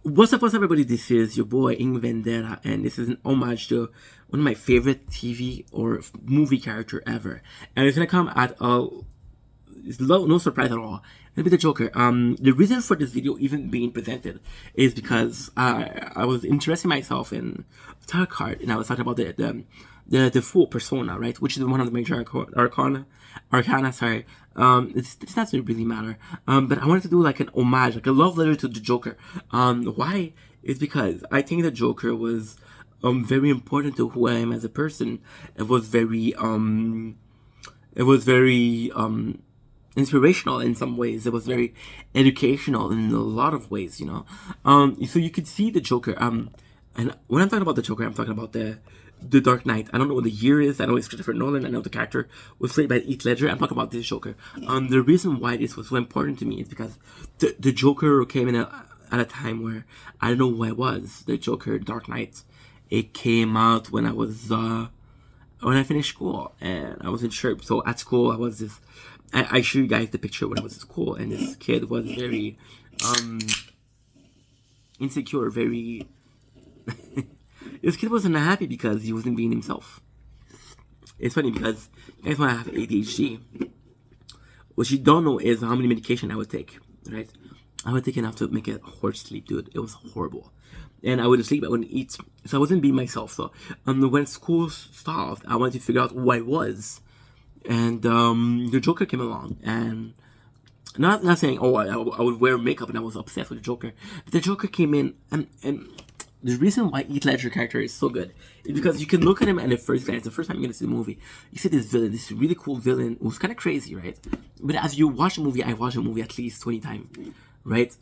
What's up, everybody? This is your boy Ing Vendetta, and this is an homage to one of my favorite TV or movie character ever. And it's gonna come at no surprise at all. Maybe the Joker. The reason for this video even being presented is because I was interesting myself in tarot card, and I was talking about the full persona, right? Which is one of the major arcana. Sorry. It doesn't really matter. But I wanted to do like an homage, like a love letter to the Joker. Why? It's because I think the Joker was very important to who I am as a person. It was very inspirational in some ways. It was very educational in a lot of ways, you know. So you could see the Joker. And when I'm talking about the Joker, I'm talking about the Dark Knight. I don't know what the year is. I know it's Christopher Nolan. I know the character was played by Heath Ledger. I'm talking about this Joker. The reason why this was so important to me is because the Joker came in at a time where I don't know who I was. The Joker, Dark Knight, it came out when when I finished school and I was in church. So at school, I was this. I show you guys the picture when I was at school, and this kid was very insecure, very. This kid wasn't happy because he wasn't being himself. It's funny because you guys want to have ADHD. What you don't know is how many medication I would take, right? I would take enough to make a horse sleep, dude. It was horrible. And I wouldn't sleep, I wouldn't eat. So I wasn't being myself. So when school stopped, I wanted to figure out who I was. And the Joker came along, and not saying I would wear makeup and I was obsessed with the Joker, but the Joker came in, and the reason why Heath Ledger character is so good is because you can look at him at the first glance. The first time you're gonna see the movie, you see this villain, this really cool villain who's kind of crazy, right? But as you watch the movie, I watched the movie at least 20 times, right?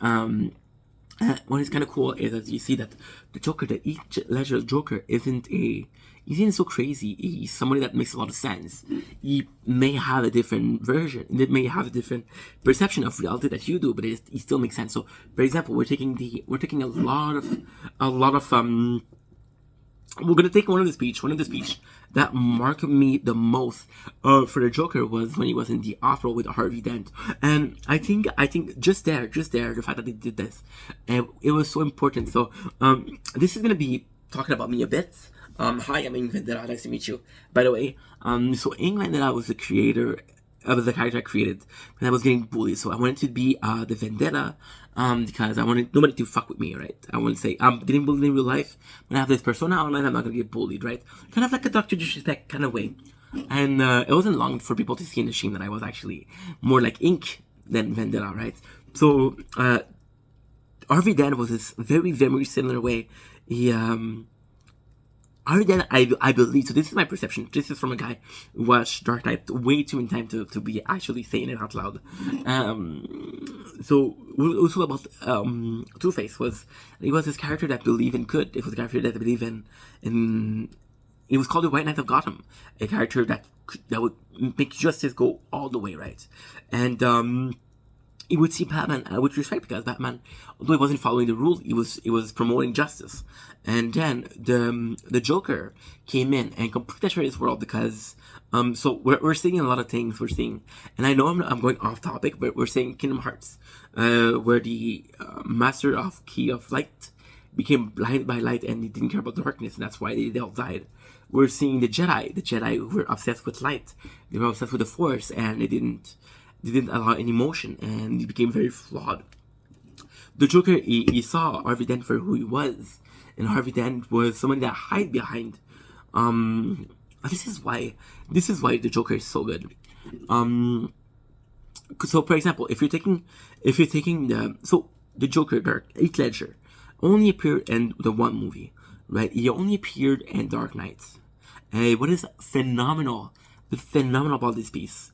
What is kind of cool is that you see that the Joker, the Heath Ledger Joker, isn't so crazy. He's somebody that makes a lot of sense. He may have a different version, it may have a different perception of reality that you do, but it still makes sense. So, for example, we're taking a lot of we're gonna take one of the speech that marked me the most for the Joker was when he was in the opera with Harvey Dent, and I think just there, the fact that they did this, it was so important. So this is gonna be talking about me a bit. Hi, I'm Ing Vendetta. Nice to meet you. By the way, so Ing Vendetta was the creator. Was the character I created when I was getting bullied. So I wanted to be the Vendetta because I wanted nobody to fuck with me, right? I want to say I'm getting bullied in real life. When I have this persona online, I'm not gonna get bullied, right? Kind of like a Dr. Disrespect kind of way. And it wasn't long for people to see in the shame that I was actually more like Ink than Vendetta, right? So Harvey Dent was this very, very similar way. He Harvey Dent, I believe, so this is my perception, this is from a guy who watched Dark Knight way too many times to be actually saying it out loud. So also about Two-Face he was this character that believed in good. It was a character that believed in it was called the White Knight of Gotham, a character that would make justice go all the way, right? And he would see Batman with respect because Batman, although he wasn't following the rules, he was promoting justice. And then the Joker came in and completely destroyed his world because so we're seeing a lot of things. We're seeing, and I know I'm going off topic, but we're seeing Kingdom Hearts, where the master of Key of Light became blinded by light and he didn't care about darkness, and that's why they all died. We're seeing the Jedi who were obsessed with light. They were obsessed with the Force, and they didn't allow any emotion, and he became very flawed. The Joker, he saw Harvey Dent for who he was, and Harvey Dent was somebody that hid behind. This is why the Joker is so good. So for example, if you're taking the Joker, Heath Ledger, only appeared in the one movie, right? He only appeared in Dark Knight. What is phenomenal about this piece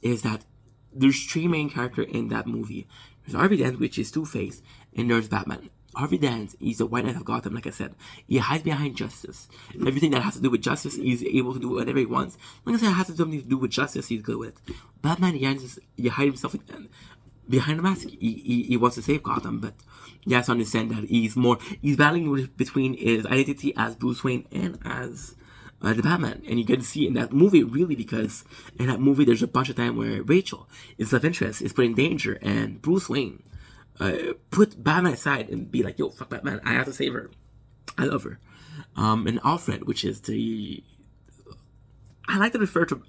is that there's three main characters in that movie. There's Harvey Dent, which is Two-Face, and there's Batman. Harvey Dent, he's the White Knight of Gotham, like I said. He hides behind justice. Everything that has to do with justice, he's able to do whatever he wants. Like I said, it has something to do with justice, he's good with it. Batman, he hides himself behind a mask. He wants to save Gotham, but you have to understand that he's battling between his identity as Bruce Wayne and as the Batman. And you can see in that movie, really, because in that movie there's a bunch of time where Rachel, his love interest, is put in danger, and Bruce Wayne put Batman aside and be like, yo, fuck Batman, I have to save her. I love her. And Alfred, which is the, I like to refer to.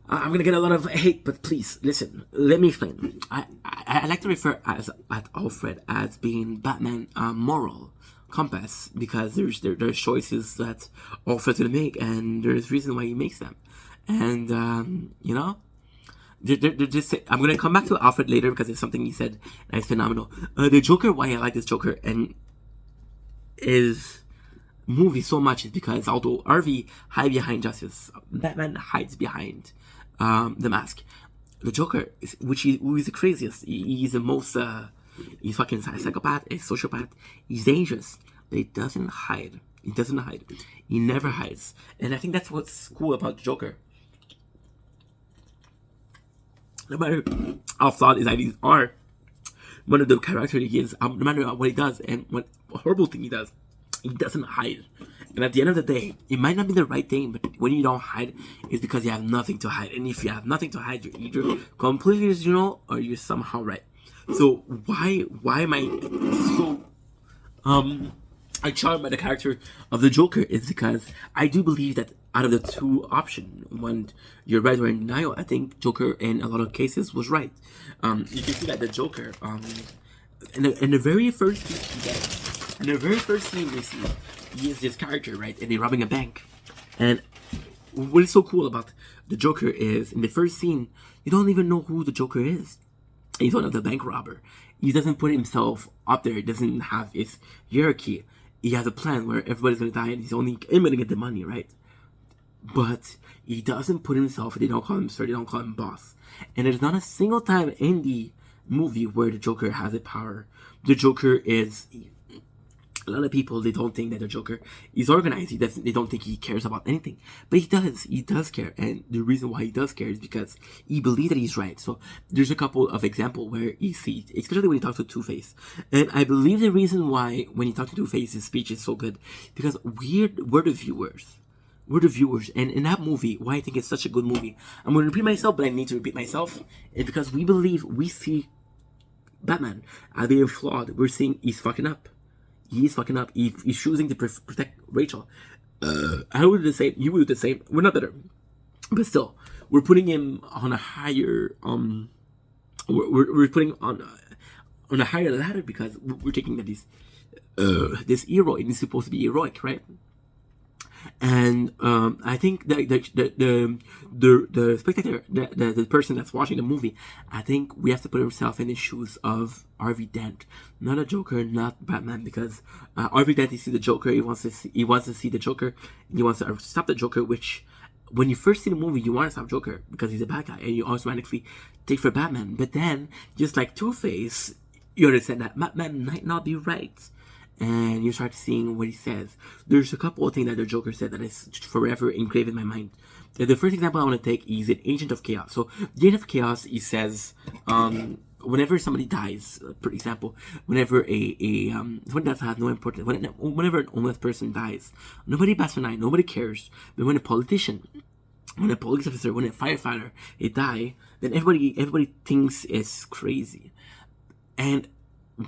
I'm gonna get a lot of hate, but please listen. Let me explain. I like to refer at Alfred as being Batman moral compass, because there's choices that Alfred's gonna make, and there's reason why he makes them, and you know. They're just. I'm gonna come back to Alfred later because it's something he said that is phenomenal. The Joker, why I like this Joker and is movie so much is because although Harvey hides behind justice, Batman hides behind the mask. The Joker, who is the craziest. He's the most. He's fucking psychopath. A sociopath. He's dangerous, but he doesn't hide. He doesn't hide. He never hides, and I think that's what's cool about the Joker. No matter how flawed his ideas are, one of the character he is, no matter what he does and what horrible thing he doesn't hide. And at the end of the day, it might not be the right thing, but when you don't hide, it's because you have nothing to hide. And if you have nothing to hide, you're either completely delusional or you're somehow right. So why am I so charmed by the character of the Joker? Is because I do believe that out of the two options, when you're right or in denial, I think Joker in a lot of cases was right. You can see that the Joker, in the very first scene we see, he is this character, right, and they're robbing a bank. And what is so cool about the Joker is, in the first scene, you don't even know who the Joker is. He's one of the bank robber. He doesn't put himself up there. He doesn't have his hierarchy. He has a plan where everybody's gonna die and he's only aiming to get the money, right? But he doesn't put himself, they don't call him sir, they don't call him boss. And there's not a single time in the movie where the Joker has a power. The Joker is, a lot of people, they don't think that the Joker is organized. They don't think he cares about anything. But he does care. And the reason why he does care is because he believes that he's right. So there's a couple of examples where he sees, especially when he talks to Two-Face. And I believe the reason why when he talks to Two-Face, his speech is so good, because we're the viewers. We're the viewers, and in that movie, why I think it's such a good movie, I'm going to repeat myself, but I need to repeat myself, is because we see Batman as being flawed. We're seeing he's fucking up. He's fucking up. He's choosing to protect Rachel. I would do the same. You would do the same. We're not better, but still, we're putting him on a higher. We're putting on a higher ladder because we're taking that this hero, and he's supposed to be heroic, right? And I think the spectator, the person that's watching the movie, I think we have to put ourselves in the shoes of Harvey Dent, not a Joker, not Batman, because Harvey Dent, he sees the Joker, he wants to see the Joker, he wants to stop the Joker. Which, when you first see the movie, you want to stop Joker because he's a bad guy, and you automatically take for Batman. But then, just like Two-Face, you understand that Batman might not be right. And you start seeing what he says. There's a couple of things that the Joker said that is forever engraved in my mind. The first example I want to take is an Agent of Chaos. So, the Agent of Chaos, he says, whenever somebody dies, for example, whenever when that has no importance, whenever an homeless person dies, nobody bats an eye, nobody cares. But when a politician, when a police officer, when a firefighter, they die, then everybody thinks it's crazy. And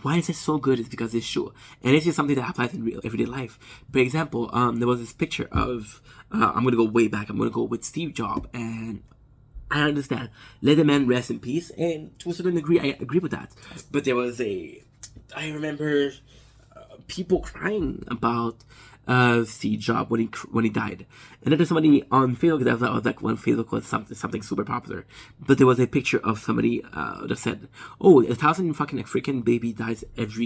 why is this so good is because it's true. And it's just something that applies in real everyday life. For example, there was this picture of, I'm going to go way back, I'm going to go with Steve Jobs, and I understand, let the man rest in peace, and to a certain degree, I agree with that. But there was I remember people crying about Steve Jobs when he died. And then there's somebody on Facebook that was like, when Facebook was something super popular, but there was a picture of somebody that said, "Oh, 1,000 fucking freaking baby dies every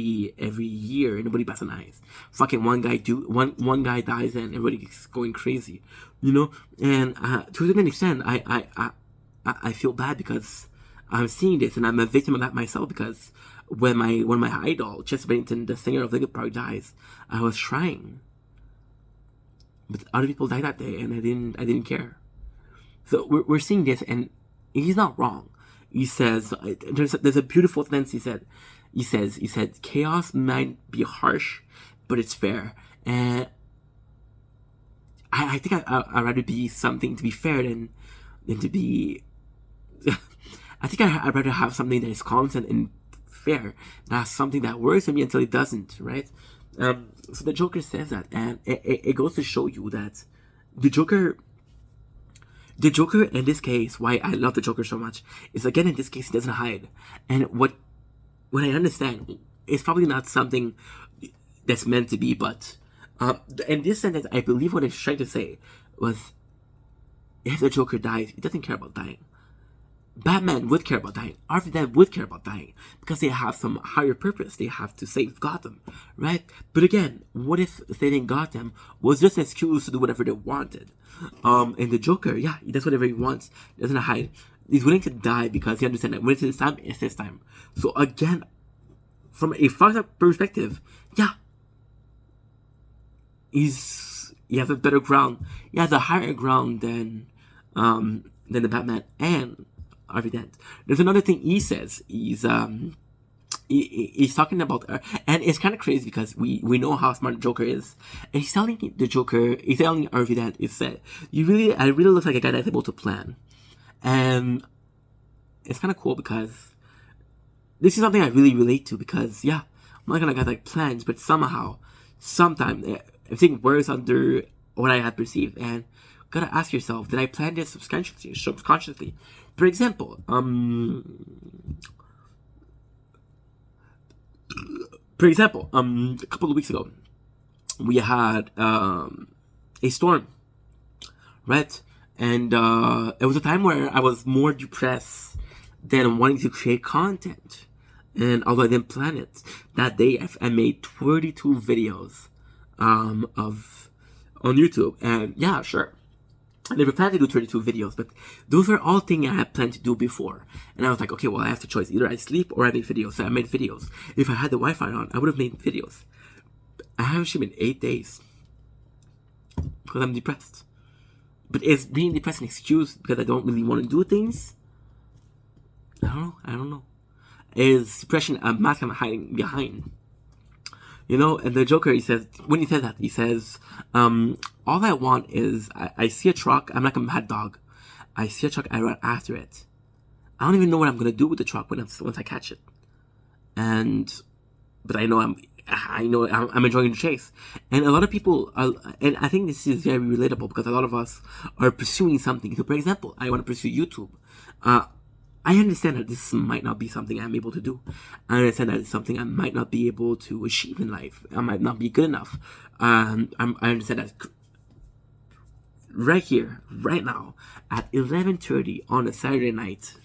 year, and nobody bats an eye. Fucking one guy dies, and everybody's going crazy, you know." And to a certain extent, I feel bad because I'm seeing this, and I'm a victim of that myself, because when my idol, Chester Bennington, the singer of Linkin Park, dies, I was trying. But other people died that day, and I didn't care. So we're seeing this, and he's not wrong. He says there's a beautiful sentence. He said chaos might be harsh, but it's fair. And I think I'd rather be something to be fair than to be. I think I'd rather have something that is constant and fair. That's something that works for me until it doesn't, right? So the Joker says that, and it goes to show you that the Joker in this case, why I love the Joker so much, is again in this case he doesn't hide. And what I understand, it's probably not something that's meant to be, but in this sentence, I believe what it's trying to say was, if the Joker dies, he doesn't care about dying. Batman would care about dying. Harvey Dent would care about dying because they have some higher purpose. They have to save Gotham, right? But again, what if saving Gotham was just an excuse to do whatever they wanted? And the Joker, yeah, he does whatever he wants. He doesn't hide. He's willing to die because he understands that when it's his time, it's his time. So again, from a fucked up perspective, yeah, he has a better ground. He has a higher ground than the Batman and Harvey Dent. There's another thing he says. He's talking about, and it's kind of crazy because we know how smart the Joker is, and he's telling Harvey Dent, he said, I really look like a guy that's able to plan, and it's kind of cool because this is something I really relate to because yeah, I'm not gonna get like plans, but sometimes everything works under what I had perceived, and gotta ask yourself, did I plan this subconsciously? For example, a couple of weeks ago, we had a storm, right? And it was a time where I was more depressed than wanting to create content. And although I didn't plan it, that day I made 32 videos on YouTube. And yeah, sure, I never planned to do 32 videos, but those were all things I had planned to do before. And I was like, okay, well, I have the choice. Either I sleep or I make videos. So I made videos. If I had the Wi-Fi on, I would have made videos. I haven't streamed in 8 days because I'm depressed. But is being depressed an excuse because I don't really want to do things? I don't know. Is depression a mask I'm hiding behind? You know, and the Joker, he says, when he says that, he says, all I want is, I see a truck, I'm like a mad dog. I see a truck, I run after it. I don't even know what I'm going to do with the truck once I catch it. But I know I'm enjoying the chase. And a lot of people, and I think this is very relatable because a lot of us are pursuing something. So, for example, I want to pursue YouTube. I understand that this might not be something I'm able to do. I understand that it's something I might not be able to achieve in life. I might not be good enough. I understand that right here, right now, at 11:30 on a Saturday night,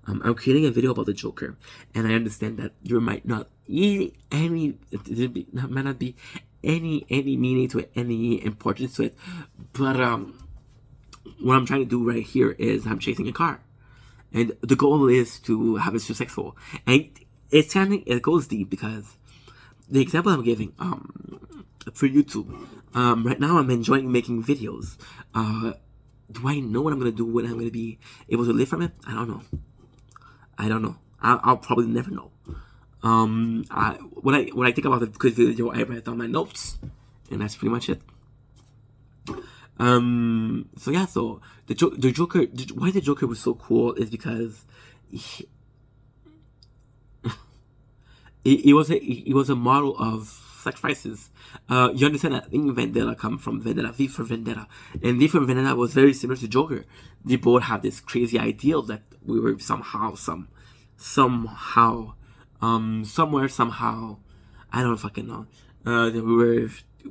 I'm creating a video about the Joker, and I understand that there might not be any meaning to it, any importance to it. But what I'm trying to do right here is I'm chasing a car. And the goal is to have it successful. And it goes deep because the example I'm giving for YouTube, right now I'm enjoying making videos. Do I know what I'm going to do when I'm going to be able to live from it? I don't know. I'll probably never know. When I think about the good video, I write down my notes. And that's pretty much it. So yeah, so the Joker, why the Joker was so cool is because he was a model of sacrifices. You understand that thing Vendetta come from Vendetta, V for Vendetta, and V for Vendetta was very similar to Joker. They both have this crazy ideal that we were somewhere, I don't fucking know, that we were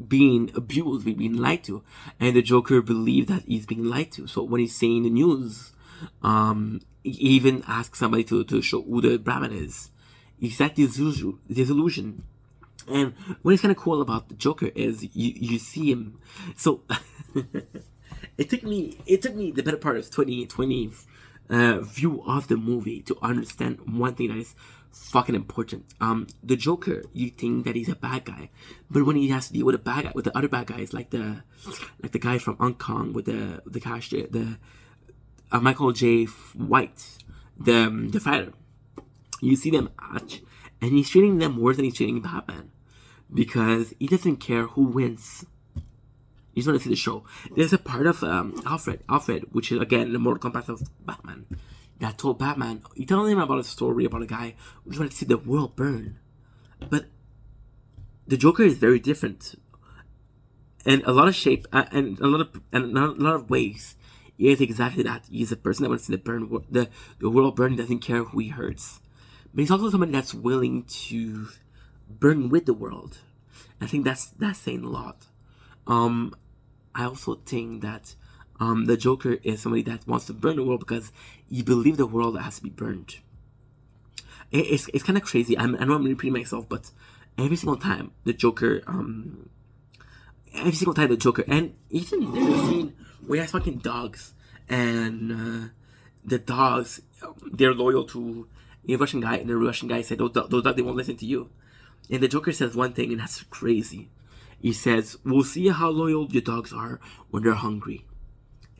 being abused, we're being lied to, and the Joker believed that he's being lied to. So when he's saying the news, he even asks somebody to show who the Brahmin is. He's at this illusion. And what is kind of cool about the Joker is you see him. So it took me the better part of 2020 view of the movie to understand one thing that is fucking important. The Joker, you think that he's a bad guy, but when he has to deal with the other bad guys, like the guy from Hong Kong with the cashier, the Michael J. White, the fighter, you see them act, and he's treating them worse than he's treating Batman because he doesn't care who wins. You just want to see the show. There's a part of Alfred, which is again the Mortal Kombat of Batman. that told Batman, he telling him about a story about a guy who just wanted to see the world burn. But the Joker is very different, and a lot of shape, and a lot of ways. He is exactly that. He's a person that wants to see the world burn. Doesn't care who he hurts, but he's also somebody that's willing to burn with the world. I think that's saying a lot. I also think that the Joker is somebody that wants to burn the world because he believes the world has to be burned. It's kind of crazy. I know I'm repeating myself, but every single time the Joker, and even there's a scene where he has fucking dogs, and the dogs, they're loyal to a Russian guy, and the Russian guy said, those dogs, they won't listen to you. And the Joker says one thing, and that's crazy. He says, we'll see how loyal your dogs are when they're hungry.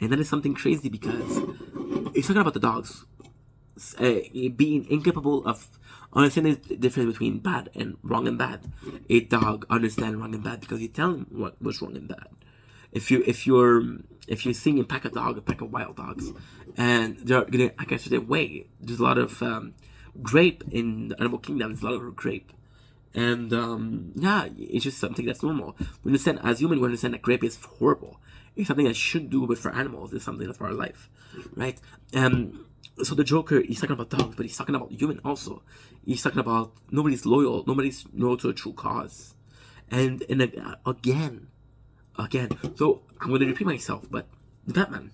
And that is something crazy because he's talking about the dogs being incapable of understanding the difference between bad and wrong and bad. A dog understands wrong and bad because you tell him what's wrong and bad. If you're seeing a pack of wild dogs, and they're gonna act a certain way, there's a lot of grape in the animal kingdom. There's a lot of grape. And yeah, it's just something that's normal. We understand, as humans, we understand that grape is horrible. It's something that shouldn't do, but for animals, it's something that's for our life, right? So the Joker, he's talking about dogs, but he's talking about human also. He's talking about nobody's loyal to a true cause, and again. So I'm going to repeat myself, but the Batman,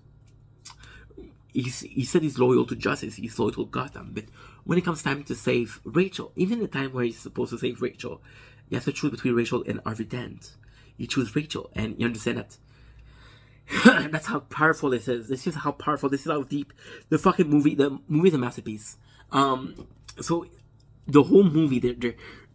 he said he's loyal to justice, he's loyal to Gotham, but when it comes time to save Rachel, even the time where he's supposed to save Rachel, you have to choose between Rachel and Harvey Dent. You choose Rachel, and you understand that. That's how powerful this is. This is how powerful. This is how deep the fucking movie. The movie is a masterpiece. So the whole movie,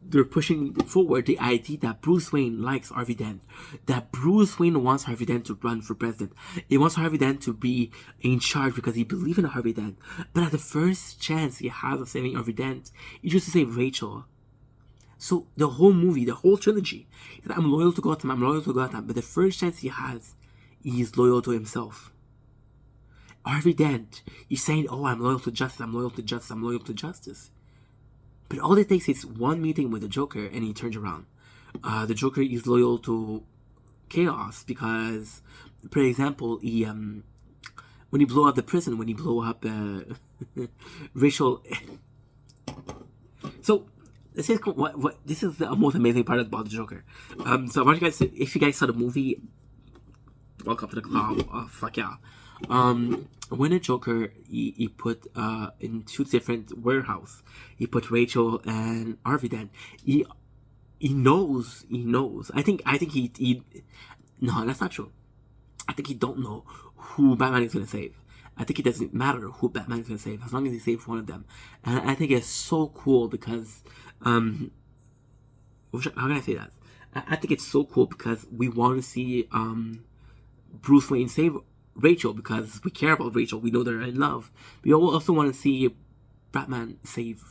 they're pushing forward the idea that Bruce Wayne likes Harvey Dent, that Bruce Wayne wants Harvey Dent to run for president. He wants Harvey Dent to be in charge because he believes in Harvey Dent. But at the first chance he has of saving Harvey Dent, he chooses to save Rachel. So the whole movie, the whole trilogy, I'm loyal to Gotham, but the first chance he has, he's loyal to himself. Harvey Dent, he's saying, oh, I'm loyal to justice. But all it takes is one meeting with the Joker and he turns around. The Joker is loyal to chaos because, for example, when he blow up the prison, when he blow up Rachel. So this is this is the most amazing part about the Joker. So I want you guys to, if you guys saw the movie, welcome to the club. Fuck yeah. When the Joker he put in two different warehouse, he put Rachel and Harvey Dent. He knows. I think he no, that's not true. I think he don't know who Batman is gonna save. I think it doesn't matter who Batman is gonna save as long as he saves one of them. And I think it's so cool because how can I say that? I think it's so cool because we want to see Bruce Wayne save Rachel because we care about Rachel. We know they're in love. We also want to see Batman save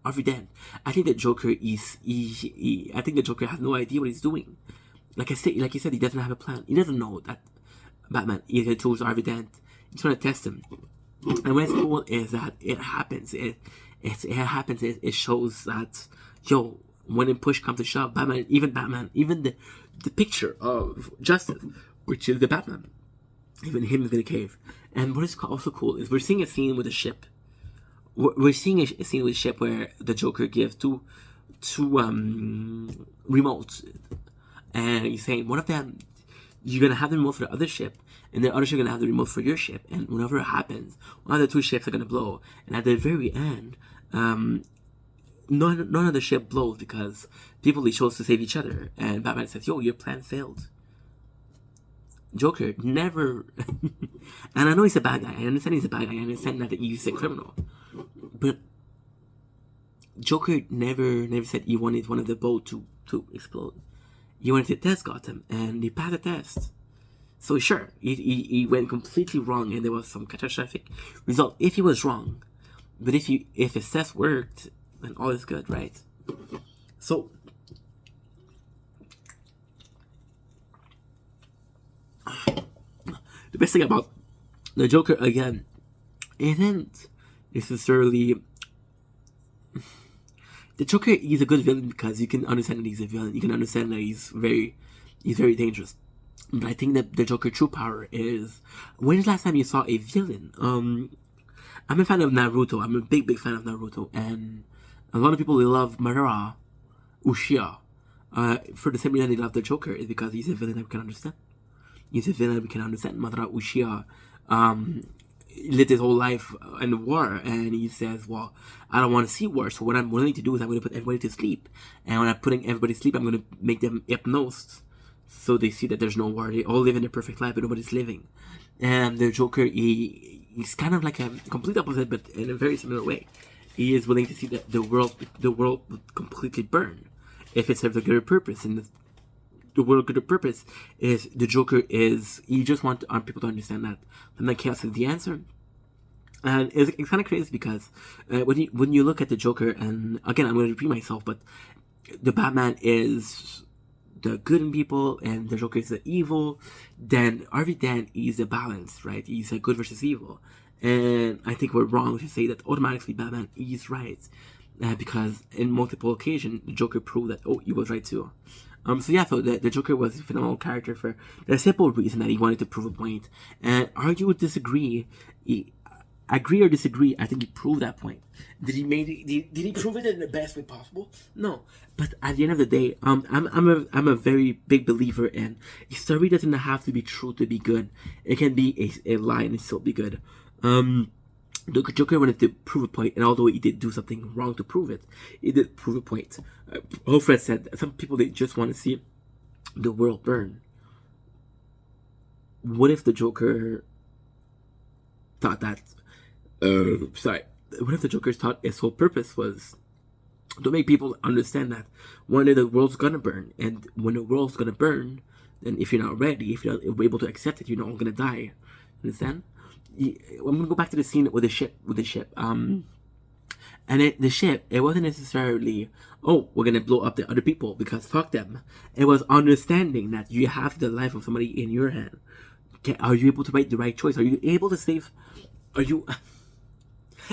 Harvey Dent. I think the Joker I think the Joker has no idea what he's doing. Like you said, he doesn't have a plan. He doesn't know that Batman is going to choose Harvey Dent. He's trying to test him. And what's cool is that it happens. It happens. It shows that when a push comes to shove, Batman, even the picture of justice, which is the Batman, even him is gonna cave. And what is also cool is we're seeing a scene with a ship. We're seeing a scene with a ship where the Joker gives two remotes, and he's saying one of them you're gonna have the remote for the other ship, and the other ship gonna have the remote for your ship. And whenever it happens, one of the two ships are gonna blow. And at the very end, none of the ship blows because people they chose to save each other. And Batman says, your plan failed. Joker never, and I know he's a bad guy. I understand he's a bad guy. I understand that he's a criminal, but Joker never said he wanted one of the boat to explode. He wanted to test Gotham, and he passed the test. So sure, he went completely wrong, and there was some catastrophic result if he was wrong. But if his test worked, then all is good, right? So. The best thing about the Joker again isn't necessarily. The Joker is a good villain because you can understand that he's a villain. You can understand that he's very dangerous. But I think that the Joker true power is, when's the last time you saw a villain? I'm a fan of Naruto. I'm a big fan of Naruto, and a lot of people they love Madara Uchiha. For the same reason they love the Joker is because he's a villain that we can understand. He's a villain that we can understand. Madara Uchiha lived his whole life in war, and he says, well, I don't want to see war, so what I'm willing to do is I'm going to put everybody to sleep, and when I'm putting everybody to sleep, I'm going to make them hypnosed, so they see that there's no war. They all live in a perfect life, but nobody's living. And the Joker, he's kind of like a complete opposite, but in a very similar way. He is willing to see that the world would completely burn if it serves a greater purpose, and the world greater purpose is the Joker is, you just want people to understand that chaos is the answer. And it's kind of crazy because when you look at the Joker, and again I'm going to repeat myself, but the Batman is the good in people and the Joker is the evil, then Harvey Dent is a balance, right? He's a good versus evil, and I think we're wrong to say that automatically Batman is right, because in multiple occasions the Joker proved that he was right too. So the Joker was a phenomenal character for the simple reason that he wanted to prove a point. And argue or disagree, agree or disagree, I think he proved that point. Did he prove it in the best way possible? No. But at the end of the day, I'm a very big believer in a story doesn't have to be true to be good. It can be a lie and still be good. The Joker wanted to prove a point, and although he did do something wrong to prove it, he did prove a point. Alfred said some people, they just want to see the world burn. What if the Joker thought that? What if the Joker thought his whole purpose was to make people understand that one day the world's gonna burn, and when the world's gonna burn, then if you're not ready, if you're not able to accept it, you're all gonna die. Understand? I'm gonna go back to the scene with the ship. The ship, it wasn't necessarily, we're gonna blow up the other people because fuck them. It was understanding that you have the life of somebody in your hand. Okay, are you able to make the right choice? Are you able to save?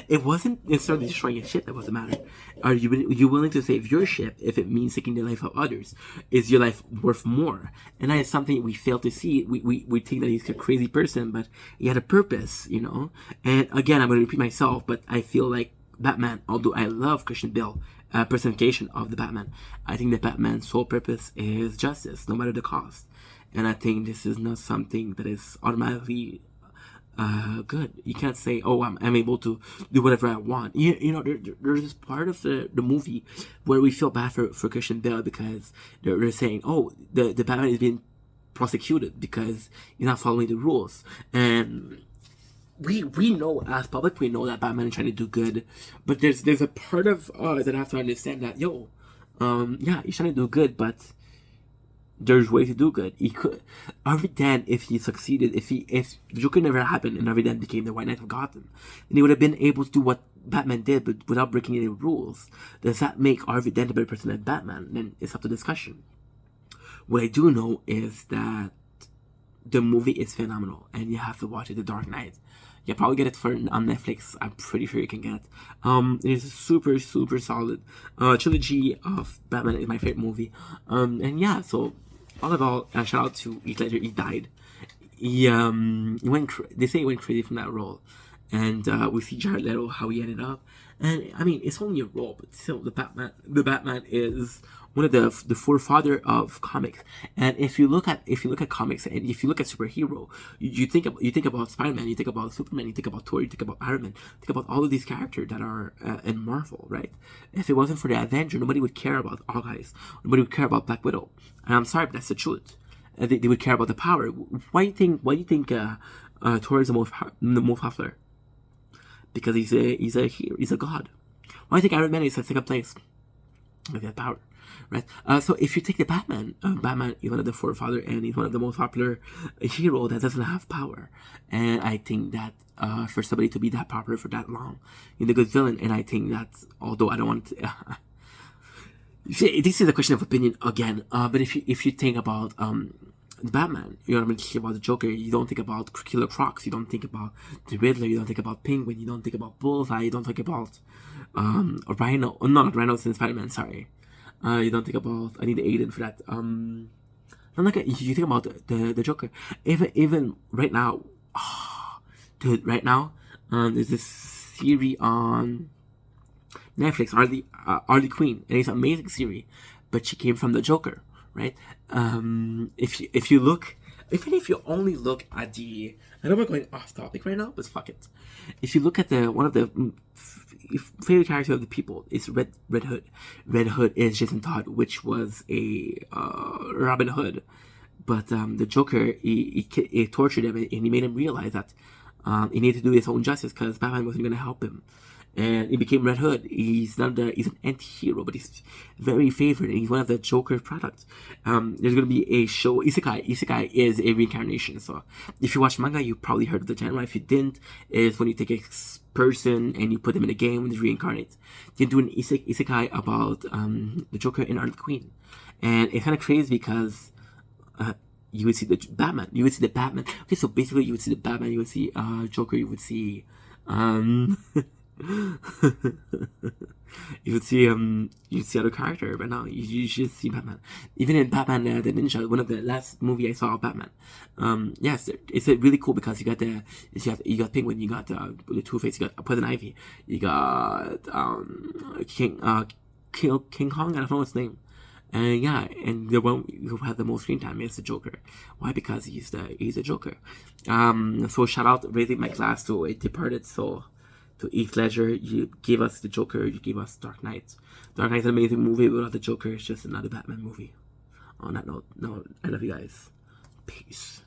It wasn't necessarily destroying a ship that was the matter. Are you willing to save your ship if it means taking the life of others? Is your life worth more? And that is something we fail to see. We think that he's a crazy person, but he had a purpose, And again, I'm going to repeat myself, but I feel like Batman, although I love Christian Bale personification of the Batman, I think that Batman's sole purpose is justice, no matter the cost. And I think this is not something that is automatically good. You can't say, I'm able to do whatever I want. There's this part of the movie where we feel bad for Christian Bale because they're saying, the Batman is being prosecuted because he's not following the rules. And we know, as public, we know that Batman is trying to do good, but there's a part of us that have to understand that, he's trying to do good, but there's ways to do good. He could, Harvey Dent, if he succeeded, if the Joker never happened and Harvey Dent became the White Knight of Gotham, then he would have been able to do what Batman did, but without breaking any rules. Does that make Harvey Dent a better person than Batman? Then it's up to discussion. What I do know is that the movie is phenomenal, and you have to watch it. The Dark Knight. You probably get it on Netflix. I'm pretty sure you can get it. It is a super, super solid trilogy of Batman. Is my favorite movie. So all in all, shout out to Heath Ledger. He died. He went. They say he went crazy from that role, and we see Jared Leto how he ended up. And I mean, it's only a role, but still, the Batman is one of the forefather of comics. And if you look at comics, and if you look at superhero, you think about Spider-Man, you think about Superman, you think about Thor, you think about Iron Man, you think about all of these characters that are in Marvel, right? If it wasn't for the Avenger, nobody would care about Hawkeye. Nobody would care about Black Widow. And I'm sorry, but that's the truth. They would care about the power. Why do you think Thor is the most popular? Because he's a hero, he's a god. Why do you think Iron Man is at second place? With that power, right? So if you take the Batman, Batman is one of the forefather, and he's one of the most popular hero that doesn't have power. And I think that for somebody to be that popular for that long, he's a good villain. And I think that, although I don't want to, this is a question of opinion again. But if you think about Batman. You know what I mean? Think about the Joker. You don't think about Killer Crocs. You don't think about the Riddler. You don't think about Penguin. You don't think about Bullseye. You don't think about a Rhino. Oh, no, not Rhino's in Spider-Man. Sorry. You don't think about. I need Aiden for that. Not like you think about the Joker. Even right now, dude. Right now, there's this series on Netflix, Harley Quinn, and it's an amazing series. But she came from the Joker, right? If you look, even if you only look at the, I know we're going off topic right now, but fuck it. If you look at the one of the favorite characters of the people, it's Red Hood. Red Hood is Jason Todd, which was a Robin Hood, but the Joker he tortured him and he made him realize that he needed to do his own justice because Batman wasn't going to help him. And he became Red Hood. He's an anti-hero, but he's very favored, and he's one of the Joker products. There's going to be a show, Isekai. Isekai is a reincarnation. So if you watch manga, you probably heard of the genre. If you didn't, it's when you take a person and you put them in a game and they reincarnate. They do an Isekai about the Joker and Harley Quinn. And it's kind of crazy because you would see the Batman. You would see the Batman. Okay, so basically you would see the Batman, you would see Joker, you would see you would see other character, but now you just see Batman. Even in Batman the Ninja, one of the last movie I saw of Batman. Yes, it's really cool because you got Penguin, you got the Two-Face, you got Poison Ivy, you got King Kong, I don't know his name. And yeah, and the one who had the most screen time is the Joker. Why? Because he's the Joker. So shout out, raising my class to a departed soul. To Heath Ledger, you gave us the Joker, you gave us Dark Knight. Dark Knight's an amazing movie, but without the Joker, it's just another Batman movie. On that note, I love you guys. Peace.